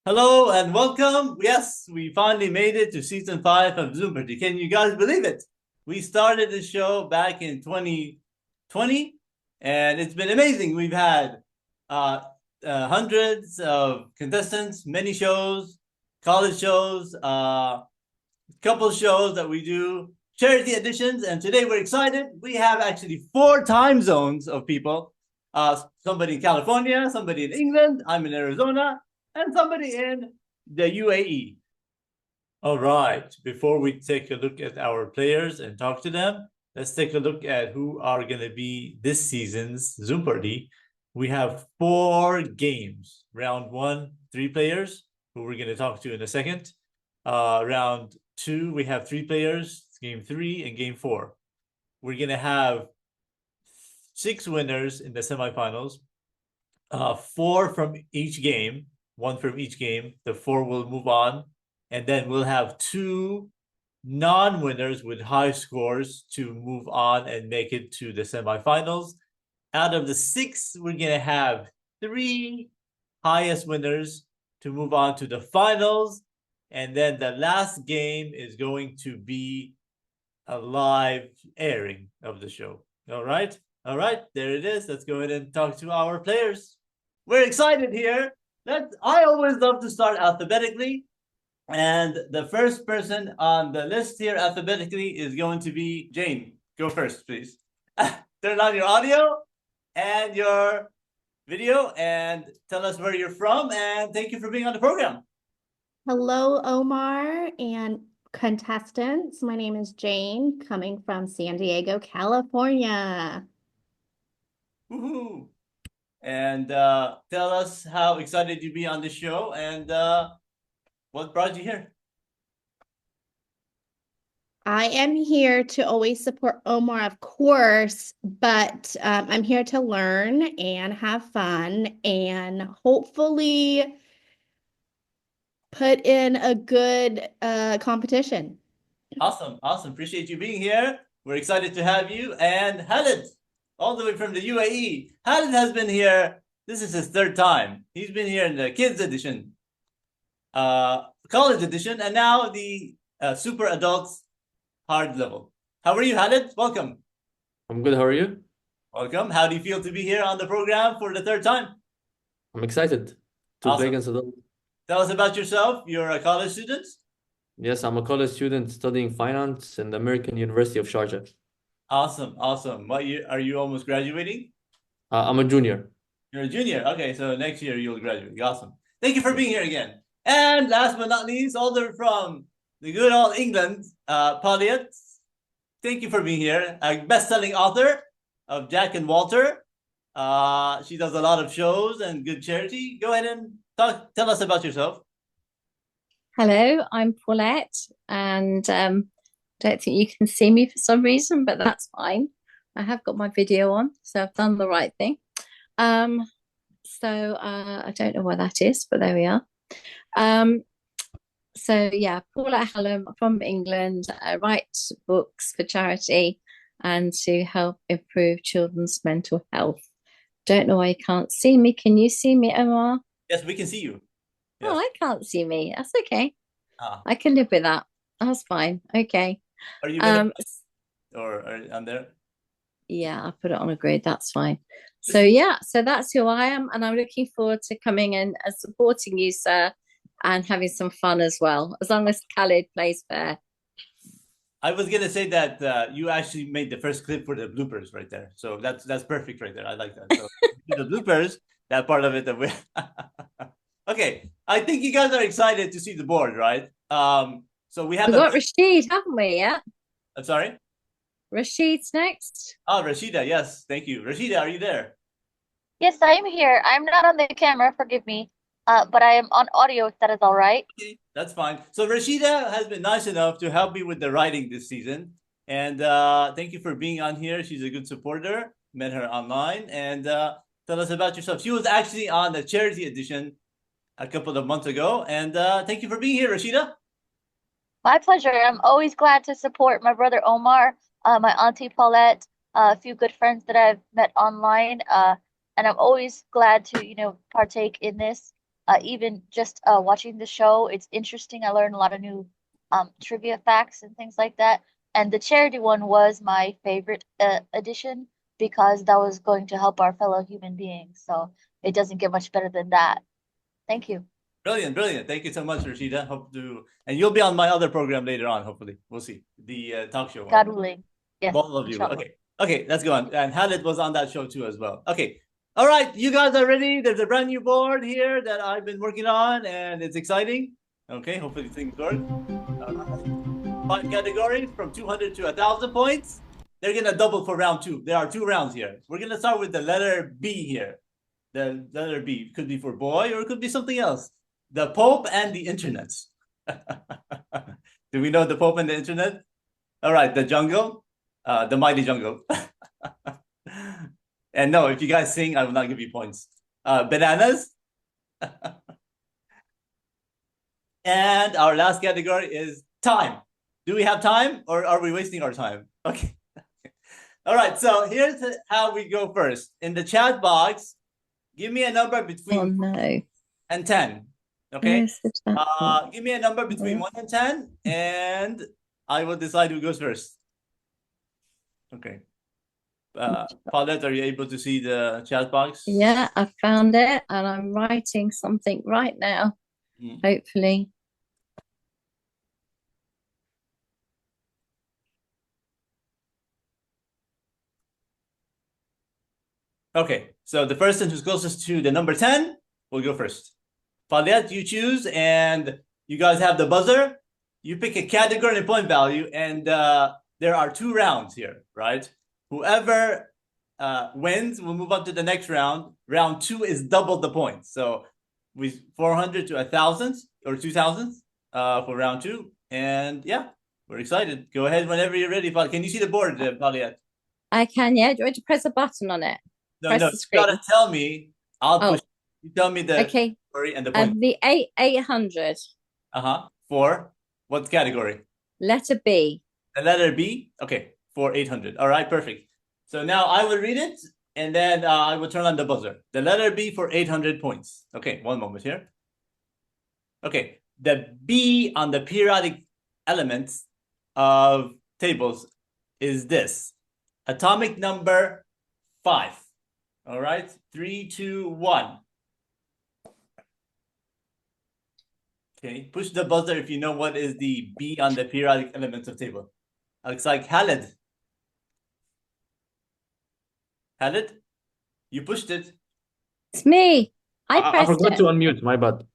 Hello and welcome. Yes, we finally made it to season 5 of Zoompardy. Can you guys believe it? We started the show back in 2020 and it's been amazing. We've had hundreds of contestants, many shows, college shows, couple shows that we do, charity editions, and today we're excited. We have actually 4 time zones of people. Somebody in California, somebody in England, I'm in Arizona, and somebody in the UAE. All right, before we take a look at our players and talk to them, let's take a look at who are going to be this season's Zoom Party. We have 4 games. Round 1, 3 players, who we're going to talk to in a second. Round 2, we have 3 players, game 3 and game 4. We're going to have 6 winners in the semifinals, 4 from each game, 1 from each game. The 4 will move on, and then we'll have 2 non-winners with high scores to move on and make it to the semifinals. Out of the 6, we're going to have 3 highest winners to move on to the finals. And then the last game is going to be a live airing of the show. All right. All right. There it is. Let's go ahead and talk to our players. We're excited here. I always love to start alphabetically. And the first person on the list here alphabetically is going to be Jane. Go first, please. Turn on your audio and your video and tell us where you're from. And thank you for being on the program. Hello, Omar and contestants. My name is Jane, coming from San Diego, California. Woohoo! And tell us how excited you be on the show and what brought you here. I am here to always support Omar, of course, but I'm here to learn and have fun and hopefully put in a good competition. Awesome. Awesome. Appreciate you being here. We're excited to have you. And Khaled, all the way from the UAE. Khaled has been here. This is his 3rd time. He's been here in the kids edition, college edition, and now the super adults hard level. How are you, Khaled? Welcome. I'm good. How are you? Welcome. How do you feel to be here on the program for the 3rd time? I'm excited to play Awesome. against adults. Tell us about yourself. You're a college student? Yes, I'm a college student studying finance in the American University of Sharjah. Awesome. Awesome. What year are you almost graduating? I'm a junior. You're a junior. Okay, so next year you'll graduate. Awesome. Thank you for being here again. And last but not least, all the way from the good old England, Paulette. Thank you for being here. A best-selling author of Jack and Walter. She does a lot of shows and good charity. Go ahead and tell us about yourself. Hello, I'm Paulette, and don't think you can see me for some reason, but that's fine. I have got my video on, so I've done the right thing. I don't know where that is, but there we are. Yeah, Paulette Hallam from England. I write books for charity and to help improve children's mental health. Don't know why you can't see me. Can you see me, Omar? Yes, we can see you. Yes. Oh, I can't see me. That's okay. I can live with that. That's fine. Okay. Are you gonna or on there? Yeah, I put it on a grid. That's fine. So yeah, so that's who I am, and I'm looking forward to coming in and supporting you, sir, and having some fun as well, as long as Khaled plays fair. I was gonna say that you actually made the first clip for the bloopers right there, so that's perfect right there. I like that. So the bloopers, that part of it that we. Okay, I think you guys are excited to see the board, right? So we have We've got Rashid, haven't we? Yeah. I'm sorry. Rashid's next. Oh, Rashida, yes, thank you. Rashida, are you there? Yes, I am here. I'm not on the camera, forgive me. But I am on audio, if that is all right. Okay, that's fine. So Rashida has been nice enough to help me with the writing this season. And thank you for being on here. She's a good supporter. Met her online. And tell us about yourself. She was actually on the charity edition a couple of months ago. And thank you for being here, Rashida. My pleasure. I'm always glad to support my brother Omar, my auntie Paulette, a few good friends that I've met online. And I'm always glad to, partake in this. even just watching the show, it's interesting. I learned a lot of new trivia facts and things like that. And the charity one was my favorite edition because that was going to help our fellow human beings. So it doesn't get much better than that. Thank you. Brilliant, brilliant. Thank you so much, Rashida. Hope to, and you'll be on my other program later on, hopefully. We'll see. The talk show one. God willing. Yes. Both of you. inshallah. Okay. Okay, let's go on. And Khaled was on that show too as well. Okay. All right, you guys are ready. There's a brand new board here that I've been working on, and it's exciting. Okay, hopefully things work. 5 categories from 200 to 1,000 points. They're gonna double for round 2. There are 2 rounds here. We're gonna start with the letter B here. The letter B could be for boy or it could be something else. The Pope and the Internet. Do we know the Pope and the Internet? All right, the jungle, the mighty jungle. And no, if you guys sing, I will not give you points. Bananas. And our last category is time. Do we have time or are we wasting our time? Okay. All right, so here's how we go first. In the chat box, give me a number Oh between no. and 10. Okay. Where's the chat box? Give me a number between 1 and 10, and I will decide who goes first. Okay. Paulette, are you able to see the chat box? Yeah, I found it and I'm writing something right now. Hopefully. Okay, so the person who's closest to the number 10 will go first. Paulette, you choose, and you guys have the buzzer. You pick a category and a point value, and there are 2 rounds here, right? Whoever wins will move on to the next round. Round 2 is double the points. So we 400 to 1,000 or 2,000 for round 2. And yeah, we're excited. Go ahead whenever you're ready. Can you see the board, Paulette? I can, yeah. Do you want to press a button on it? No, Press no, the you screen. gotta tell me. I'll Oh. push. You tell me the Okay. category and the point. The 800. For what category? Letter B. The letter B? Okay, for 800. All right, perfect. So now I will read it, and then I will turn on the buzzer. The letter B for 800 points. Okay, one moment here. Okay, the B on the periodic elements of tables is this. Atomic number 5. All right, 3, 2, 1. Okay, push the buzzer if you know what is the B on the periodic elements of table. Looks like Khaled. Khaled, you pushed it. It's me. I I pressed forgot it. to unmute, my bad.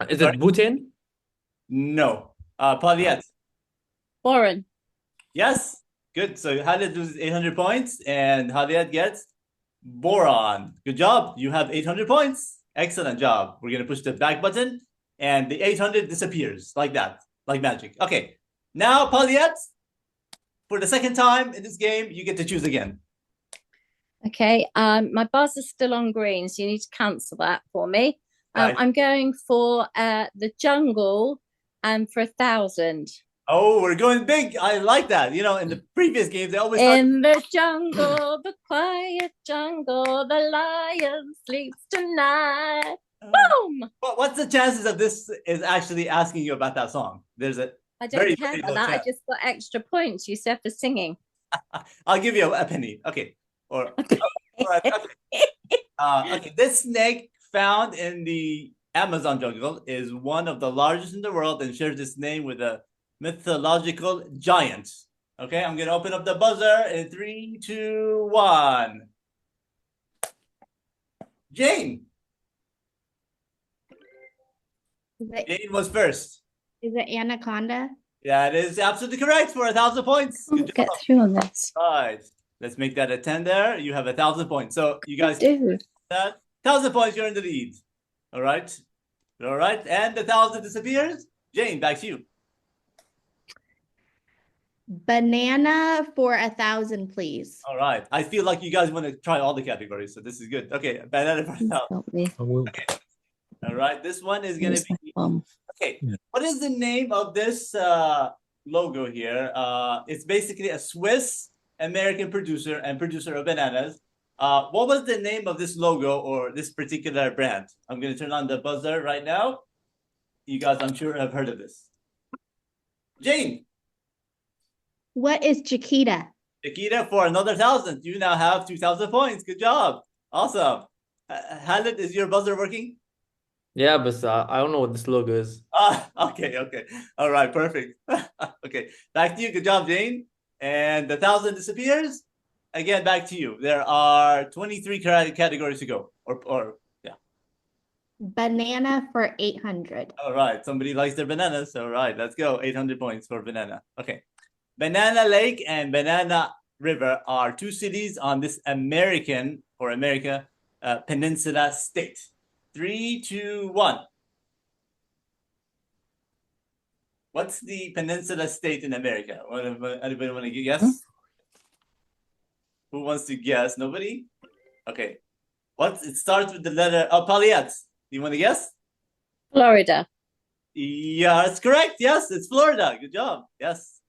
Is Sorry? it Bhutan? No. Paulette. Warren. Yes. Good. So Khaled loses 800 points and Paulette gets boron. Good job. You have 800 points. Excellent job. We're going to push the back button and the 800 disappears like that, like magic. Okay. Now, Paulette, for the second time in this game, you get to choose again. Okay. My buzzer's still on green, so you need to cancel that for me. Right. I'm going for the jungle and for 1,000. Oh, we're going big. I like that. You know, in the previous games, they always start. In the jungle, the quiet jungle, the lion sleeps tonight. Boom! What's the chances of this is actually asking you about that song? There's a I very, don't care very about low that. I chance. just got extra points. You said for singing. I'll give you a penny. Okay. Or okay. Okay. This snake found in the Amazon jungle is one of the largest in the world and shares its name with a mythological giant. Okay, I'm gonna open up the buzzer in 3, 2, 1. Jane. Jane was first. Is it anaconda? That is absolutely correct for 1,000 points. I'll Good get job. through on this. Right. Let's make that a 10 there. You have 1,000 points. So you guys Do. that 1,000 points, you're in the lead. All right. All right. And the 1,000 disappears. Jane, back to you. Banana for 1,000, please. All right. I feel like you guys want to try all the categories, so this is good. Okay, banana for 1,000. Help me. I will. All right. This one is gonna Where's my be bomb? okay. Yeah. What is the name of this logo here? It's basically a Swiss American producer and producer of bananas. What was the name of this logo or this particular brand? I'm going to turn on the buzzer right now. You guys, I'm sure, have heard of this. Jane. What is Chiquita? Chiquita for another 1,000. You now have 2,000 points. Good job. Awesome. Khaled, is your buzzer working? Yeah, but I don't know what this logo is. Okay. All right, perfect. Okay, back to you. Good job, Jane. And the 1,000 disappears. Again, back to you. There are 23 categories to go. Yeah. Banana for 800. All right. Somebody likes their bananas. All right, let's go. 800 points for banana. Okay. Banana Lake and Banana River are two cities on this America peninsula state. 3, 2, 1. What's the peninsula state in America? Anybody want to guess? Who wants to guess? Nobody? Okay. It starts with the letter Paulette. You want to guess? Florida. Yeah, that's correct. Yes, it's Florida. Good job. Yes.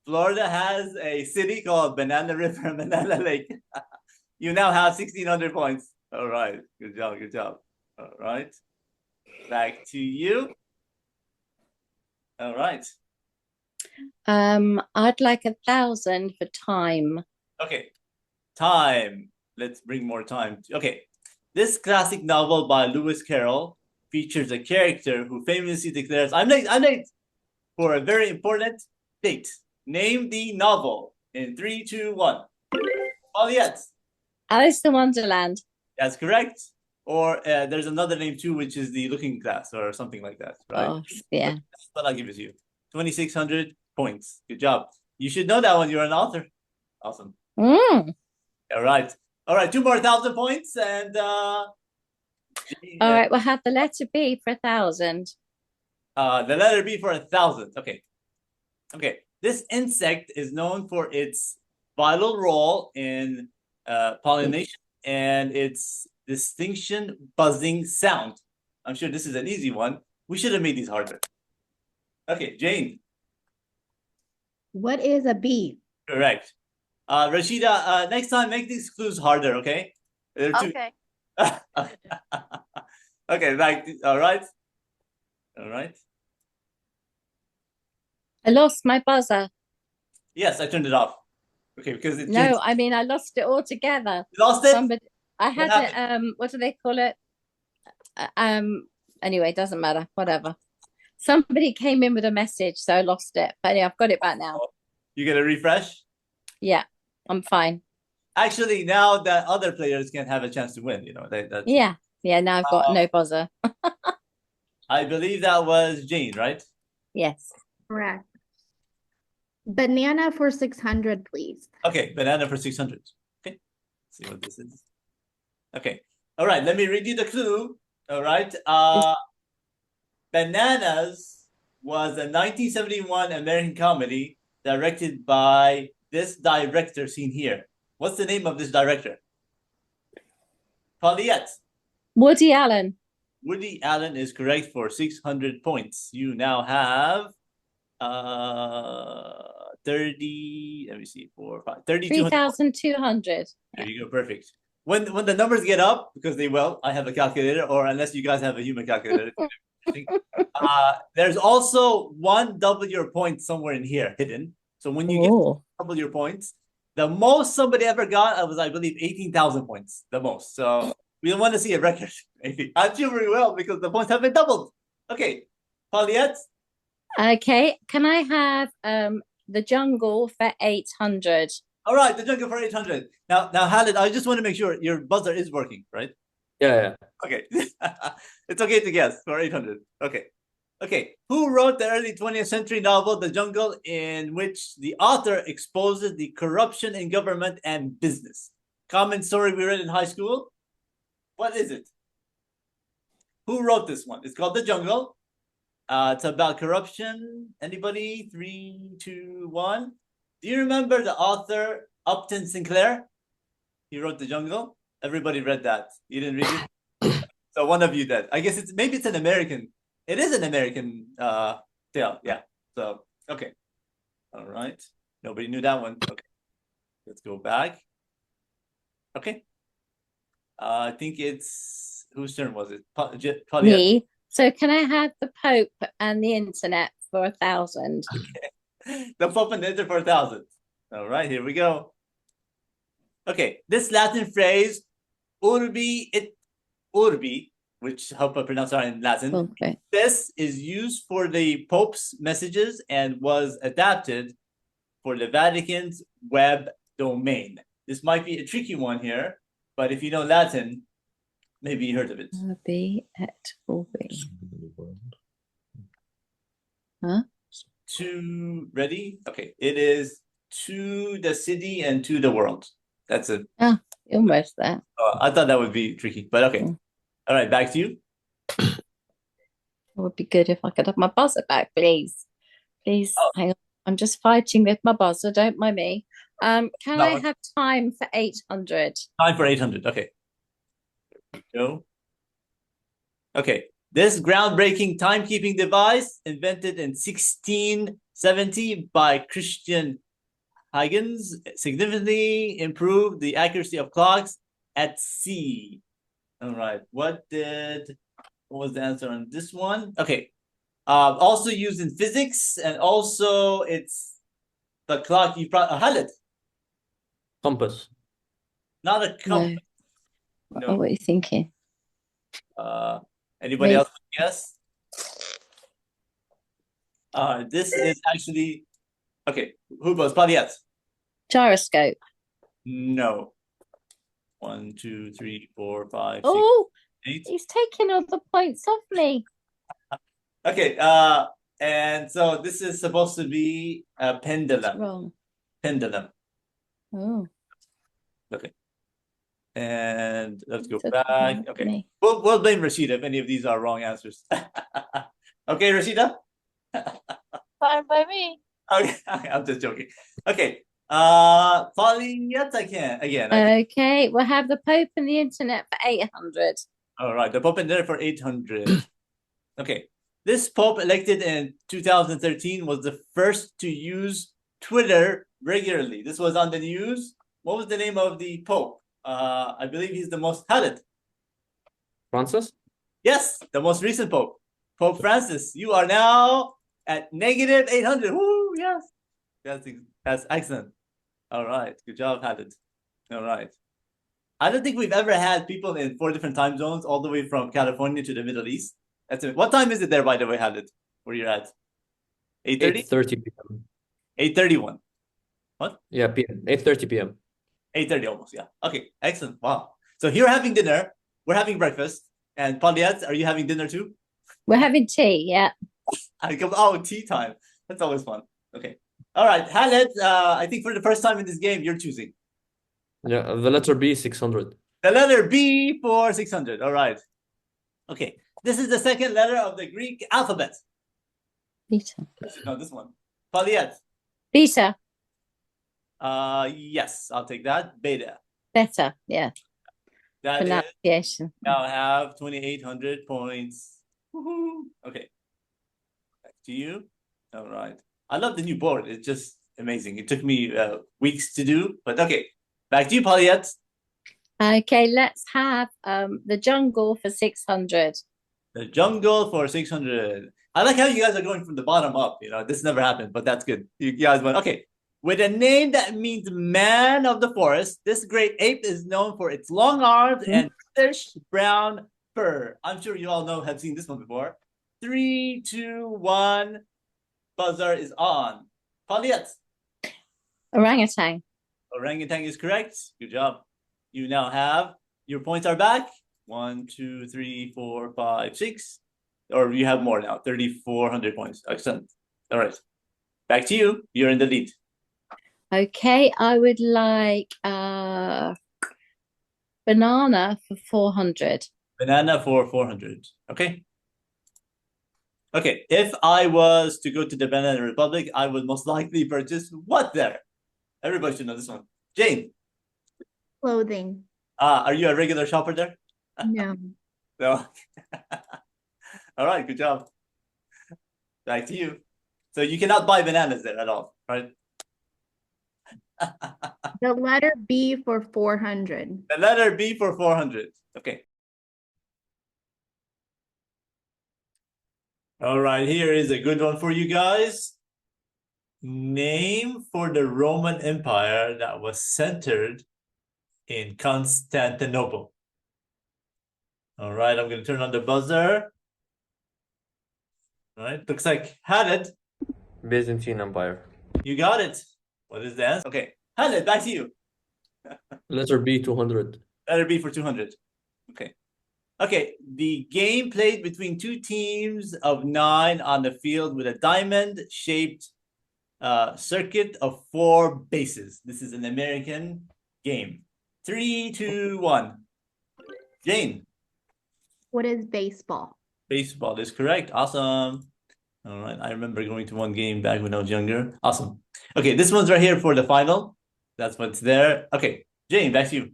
Florida has a city called Banana River and Banana Lake. You now have 1,600 points. All right. Good job. All right. Back to you. All right. I'd like 1,000 for time. Okay. Time. Let's bring more time. Okay. This classic novel by Lewis Carroll features a character who famously declares, I'm late for a very important date. Name the novel in 3, 2, 1. Paulette. Alice in Wonderland. That's correct. Or there's another name too, which is the Looking Glass or something like that, right? Oh, yeah. But I'll give it to you. 2,600 points. Good job. You should know that one. You're an author. Awesome. Mm. All right. 2 more 1,000 points. And All right, we'll have the letter B for 1,000. The letter B for 1,000. Okay. This insect is known for its vital role in pollination and its distinction buzzing sound. I'm sure this is an easy one. We should have made these harder. Okay, Jane. What is a bee? Correct. Rashida, next time make these clues harder, okay? They're too... Okay. Okay, all right. I lost my buzzer. Yes, I turned it off. Okay, because it No, I mean, I lost it altogether. You lost it? I had it, what do they call it? Anyway, it doesn't matter, whatever. Somebody came in with a message, so I lost it. But anyway, I've got it back now. You get a refresh? Yeah, I'm fine. Actually, now that other players can have a chance to win, that's... Yeah, now I've got no buzzer. I believe that was Jane, right? Yes. Correct. Banana for 600, please. Okay, banana for 600. Okay, let's see what this is. Okay, all right, let me read you the clue. All right, Bananas was a 1971 American comedy directed by this director seen here. What's the name of this director? Paulette. Woody Allen. Woody Allen is correct for 600 points. You now have 30, let me see, 4, 5, 3,200. There you go, perfect. When the numbers get up, because they will, I have a calculator, or unless you guys have a human calculator. There's also one double your points somewhere in here hidden. So when you get double your points, the most somebody ever got was, I believe, 18,000 points, the most. So we don't want to see a record. Maybe. I'm sure we will, because the points have been doubled. Okay, Paulette. Okay, can I have the jungle for 800? All right, the jungle for 800. Now, Khaled, I just want to make sure your buzzer is working, right? Yeah. Okay. It's okay to guess for 800. Okay. Who wrote the early 20th century novel, The Jungle, in which the author exposes the corruption in government and business? Common story we read in high school. What is it? Who wrote this one? It's called The Jungle. It's about corruption. Anybody? 3, 2, 1. Do you remember the author Upton Sinclair? He wrote The Jungle. Everybody read that. You didn't read it? So one of you did. I guess maybe it's an American. It is an American tale. Yeah. So, okay. All right. Nobody knew that one. Okay. Let's go back. Okay. I think it's whose turn was it? Paulette. Me. So can I have the Pope and the internet for 1,000? The Pope and the Internet for 1,000. All right, here we go. Okay, this Latin phrase, urbi et urbi, which help I pronounce it in Latin. Okay. This is used for the Pope's messages and was adapted for the Vatican's web domain. This might be a tricky one here, but if you know Latin, maybe you heard of it. Urbi et urbi. Huh? Ready? Okay, it is to the city and to the world. That's it. Almost there. I thought that would be tricky, but okay. All right, back to you. It would be good if I could have my buzzer back, please. Please, hang on. I'm just fighting with my buzzer. Don't mind me. Can I have time for 800? Time for 800. Okay. Go. Okay. This groundbreaking timekeeping device, invented in 1670 by Christian Huygens, significantly improved the accuracy of clocks at sea. All right. What was the answer on this one? Okay. Also used in physics, and also it's the clock you probably Khaled. Compass. Not a compass. No. Oh, what are you thinking? Anybody else guess? This is actually okay. Who was Paulette? Gyroscope. No. 1, 2, 3, 4, 5, 6, Oh, 8. he's taking all the points off me. Okay. And so this is supposed to be a pendulum. That's wrong. Pendulum. Oh. Okay. And let's go Took back. it Okay. me. We'll blame Rashida if any of these are wrong answers. Okay, Rashida? Fine by me. Okay, I'm just joking. Okay. Paulette again. Okay, we'll have the Pope and the internet for 800. All right, the Pope and there for 800. Okay. This Pope elected in 2013 was the first to use Twitter regularly. This was on the news. What was the name of the Pope? I believe he's the most Khaled. Francis? Yes, the most recent Pope. Pope Francis. You are now at negative 800. Woo, yes. That's excellent. All right. Good job, Khaled. All right. I don't think we've ever had people in 4 different time zones, all the way from California to the Middle East. That's it. What time is it there, by the way, Khaled, where you're at? 8:30? 8:30 p.m. 8:31. Yeah, p.m. 8:30 p.m. 8:30 almost, yeah. Okay, excellent. Wow. So you're having dinner, we're having breakfast, and Paulette, are you having dinner too? We're having tea, yeah. Tea time. That's always fun. Okay. All right, Khaled, I think for the first time in this game, you're choosing. Yeah, the letter B, 600. The letter B for 600. All right. Okay. This is the second letter of the Greek alphabet. Beta. No, this one. Paulette. Beta. Yes, I'll take that. Beta. Better, yeah. That is, Pronunciation. now I have 2,800 points. Woohoo. Okay. Back to you. All right. I love the new board. It's just amazing. It took me weeks to do, but okay. Back to you, Paulette. Okay, let's have the jungle for 600. The jungle for 600. I like how you guys are going from the bottom up. You know, this never happened, but that's good. You guys went, okay. With a name that means man of the forest, this great ape is known for its long arms and reddish brown fur. I'm sure you all have seen this one before. 3, 2, 1. Buzzer is on. Paulette. Orangutan. Orangutan is correct. Good job. You now have, your points are back. 1, 2, 3, 4, 5, 6. Or you have more now, 3,400 points. Excellent. All right. Back to you. You're in the lead. Okay, I would like banana for 400. Banana for 400. Okay. Okay. If I was to go to the Banana Republic, I would most likely purchase what there? Everybody should know this one. Jane. Clothing. Are you a regular shopper there? No. No. All right. Good job. Back to you. So you cannot buy bananas there at all, right? The letter B for 400. The letter B for 400. Okay. All right, here is a good one for you guys. Name for the Roman Empire that was centered in Constantinople. All right, I'm going to turn on the buzzer. All right, looks like Khaled, Byzantine Empire. you got it. What is the answer? Okay, Khaled, back to you. Letter B, 200. Letter B for 200. Okay. Okay, the game played between two teams of 9 on the field with a diamond-shaped circuit of 4 bases. This is an American game. 3, 2, 1. Jane. What is baseball? Baseball is correct. Awesome. All right. I remember going to one game back when I was younger. Awesome. Okay, this one's right here for the final. That's what's there. Okay, Jane, back to you.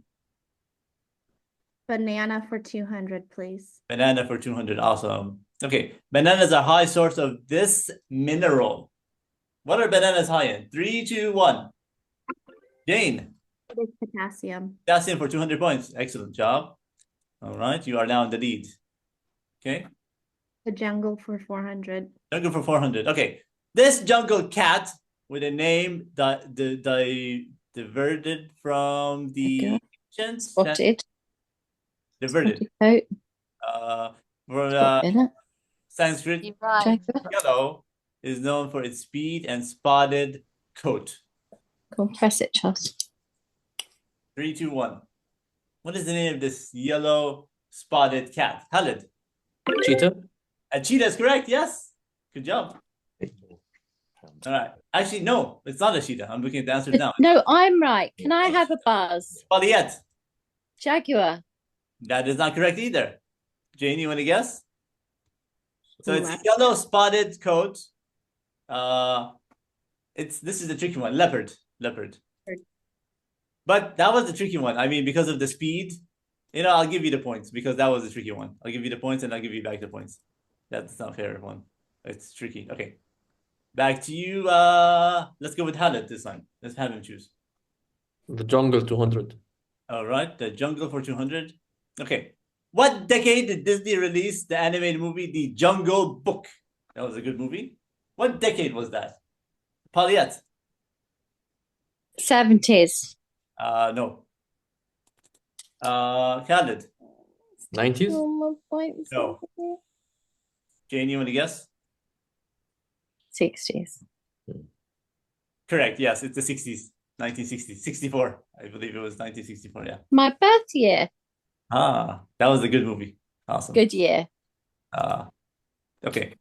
Banana for 200, please. Banana for 200. Awesome. Okay, bananas are high source of this mineral. What are bananas high in? 3, 2, 1. Jane. What is potassium? Potassium for 200 points. Excellent job. All right, you are now in the lead. Okay. The jungle for 400. Jungle for 400. Okay. This jungle cat with a name diverted from the ancients. Spotted. Diverted. Coat. For Got in it. Sanskrit, You rhyme. Jaguar. yellow is known for its speed and spotted coat. Go on, press it, Charles. 3, 2, 1. What is the name of this yellow spotted cat? Khaled. Cheetah. A cheetah is correct. Yes. Good job. All right. Actually, no, it's not a cheetah. I'm looking at the answers now. No, I'm right. Can I have a buzz? Paulette. Jaguar. That is not correct either. Jane, you want to guess? So it's Leopard. yellow spotted coat. This is the tricky one. Leopard. Leopard. But that was the tricky one. I mean, because of the speed, I'll give you the points because that was the tricky one. I'll give you the points and I'll give you back the points. That's not fair one. It's tricky. Okay. Back to you. Let's go with Khaled this time. Let's have him choose. The jungle, 200. All right. The Jungle for 200. Okay. What decade did Disney release the animated movie The Jungle Book? That was a good movie. What decade was that? Paulette. 70s. No. Khaled. 90s? No. Jane, you want to guess? 60s. Correct. Yes, it's the 60s. 1960s. 64. I believe it was 1964. Yeah. My birth year. That was a good movie. Awesome. Good year. Okay.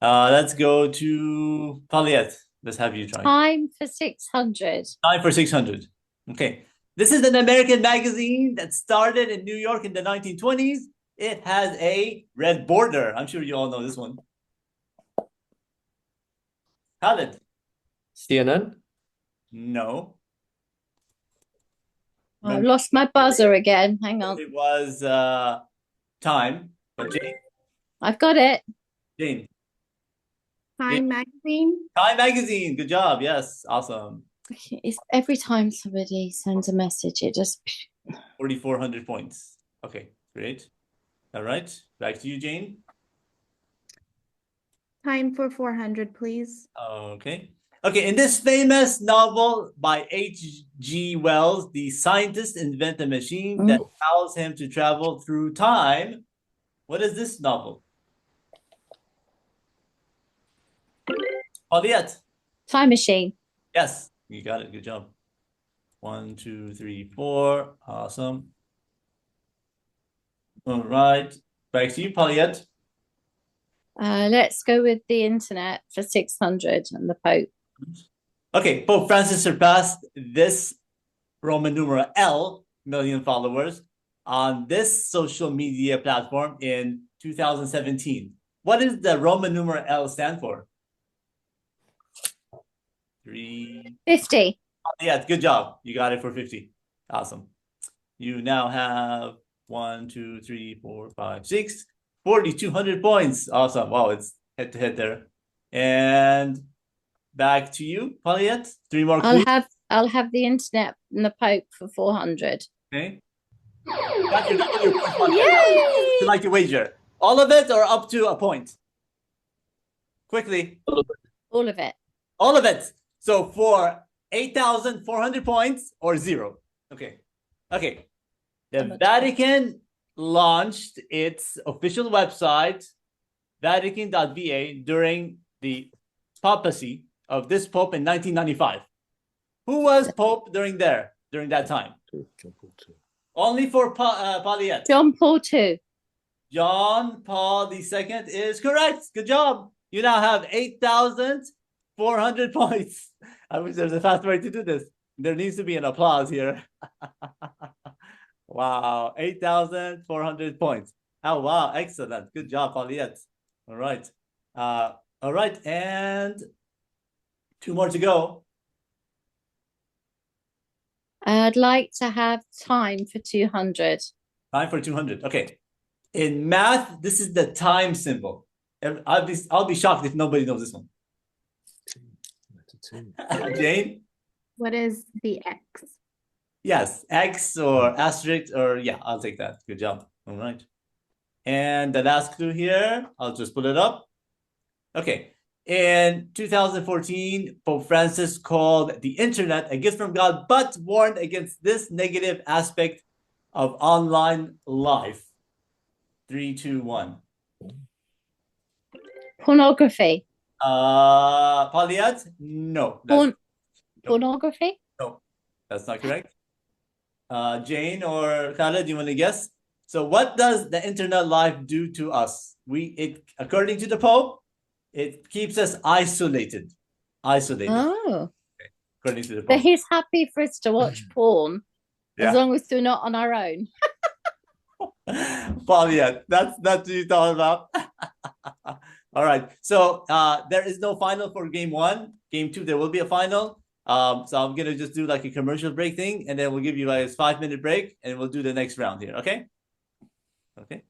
Let's go to Paulette. Let's have you try. Time for 600. Time for 600. Okay. This is an American magazine that started in New York in the 1920s. It has a red border. I'm sure you all know this one. Khaled. CNN? No. I've lost my buzzer again. Hang on. It was Time. But Jane. I've got it. Jane. Time magazine. Time magazine. Good job. Yes. Awesome. It's every time somebody sends a message, it just 4,400 points. Okay. Great. All right. Back to you, Jane. Time for 400, please. Okay. Okay, in this famous novel by H.G. Wells, the scientist invents a machine that allows him to travel through time. What is this novel? Paulette. Time machine. Yes, you got it. Good job. 1, 2, 3, 4. Awesome. All right. Back to you, Paulette. Let's go with the internet for 600 and the Pope. Okay, Pope Francis surpassed this Roman numeral L million followers on this social media platform in 2017. What does the Roman numeral L stand for? 3. 50. Yeah, good job. You got it for 50. Awesome. You now have 1, 2, 3, 4, 5, 6, 4,200 points. Awesome. Wow, it's head to head there. And back to you, Paulette. 3 more I'll clues. have I'll have the internet and the Pope for 400. Okay. Got your points, Paulette. Would you like to wager? All of it or up to a point? Quickly. All of it. All of it. So for 8,400 points or zero. Okay. Okay. The Vatican launched its official website, Vatican.va, during the papacy of this Pope in 1995. Who was Pope during that time? Only for Paulette. John Paul II. John Paul II is correct. Good job. You now have 8,400 points. I wish there was a fast way to do this. There needs to be an applause here. Wow, 8,400 points. Oh, wow, excellent. Good job, Paulette. All right. All right, and 2 more to go. I'd like to have time for 200. Time for 200. Okay. In math, this is the time symbol. I'll be shocked if nobody knows this one. Jane? What is the X? Yes, X or asterisk or yeah, I'll take that. Good job. All right. And the last clue here, I'll just pull it up. Okay. In 2014, Pope Francis called the internet a gift from God, but warned against this negative aspect of online life. 3, 2, 1. Pornography. Paulette? No. Pornography? No, that's not correct. Jane or Khaled, do you want to guess? So what does the internet life do to us? According to the Pope, it keeps us isolated. Oh. According to the But Pope. he's happy for us to watch porn Yeah. as long as we're not on our own. Paulette, that's what you thought about. All right. So there is no final for game 1. Game 2, there will be a final. So I'm gonna just do like a commercial break thing, and then we'll give you guys 5-minute break, and we'll do the next round here. Okay. Okay.